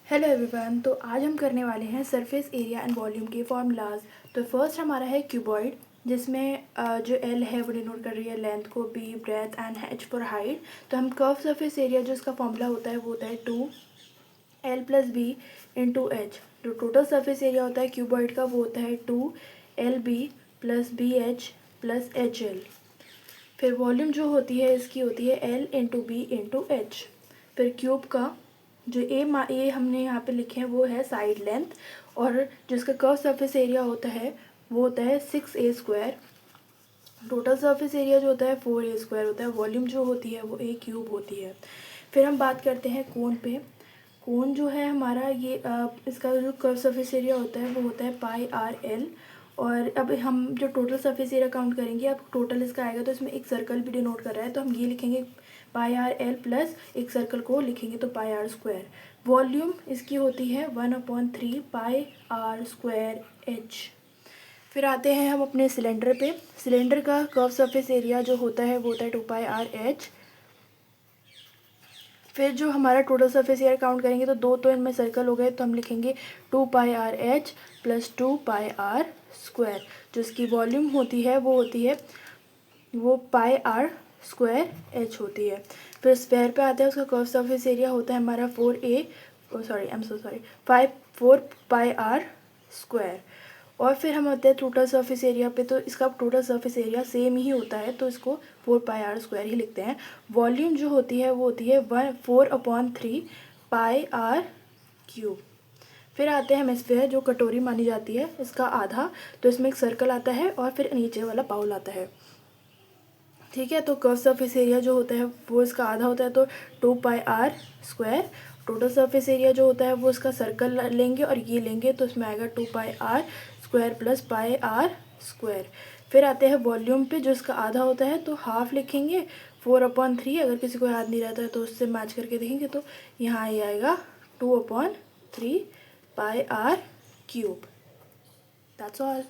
Hello everyone. तो आज हम करने वाले हैं सरफेस एरिया एंड वॉल्यूम के फॉर्मूलाज। तो फर्स्ट हमारा है क्यूबॉइड, जिसमें जो एल है वो डिनोट कर रही है लेंथ को, B breadth and H for height. तो हम कर्व सरफेस एरिया जो इसका फॉर्मूला होता है वो होता है 2L + B × H। जो टोटल सरफेस एरिया होता है क्यूबॉइड का वो होता है 2LB + BH + HL। फिर वॉल्यूम जो होती है इसकी होती है L × B × H। फिर क्यूब का जो ए हमने यहाँ पे लिखे हैं वो है साइड लेंथ, और जिसका कर्व सरफेस एरिया होता है वो होता है 6A²। टोटल सरफेस एरिया जो होता है 4A² होता है। वॉल्यूम जो होती है वो A³ होती है। फिर हम बात करते हैं कोन पे। कोन जो है हमारा ये इसका जो कर्व सरफेस एरिया होता है वो होता है πRL। और अब हम जो टोटल सरफेस एरिया काउंट करेंगे, अब टोटल इसका आएगा तो इसमें एक सर्कल भी डिनोट कर रहा है, तो हम ये लिखेंगे πRL प्लस एक सर्कल को लिखेंगे तो πr²। वॉल्यूम इसकी होती है 1/3 πr²H। फिर आते हैं हम अपने सिलेंडर पे। सिलेंडर का कर्व सरफेस एरिया जो होता है वो होता है 2πRH। फिर जो हमारा टोटल सरफेस एरिया काउंट करेंगे तो दो तो इनमें सर्कल हो गए, तो हम लिखेंगे 2πRH + 2πr²। जो इसकी वॉल्यूम होती है वो πr²H होती है। फिर स्क्वायर पे आते हैं, उसका कर्व सरफेस एरिया होता है हमारा 4πr²। और फिर हम आते हैं टोटल सरफेस एरिया पे, तो इसका टोटल सरफेस एरिया सेम ही होता है तो इसको 4πr² ही लिखते हैं। वॉल्यूम जो होती है वो होती है 4/3 πr³। फिर आते हैं हेमिस्फीयर, जो कटोरी मानी जाती है, इसका आधा, तो इसमें एक सर्कल आता है और फिर नीचे वाला बाउल आता है। ठीक है, तो कर्व सरफेस एरिया जो होता है वो इसका आधा होता है तो 2πr²। टोटल सरफेस एरिया जो होता है वो इसका सर्कल लेंगे और ये लेंगे तो इसमें आएगा 2πr² + πr²। फिर आते हैं वॉल्यूम पे, जो इसका आधा होता है तो हाफ लिखेंगे 4/3। अगर किसी को याद नहीं रहता है तो उससे मैच करके देखेंगे तो यहाँ ये आएगा 2/3 πr³। That's all.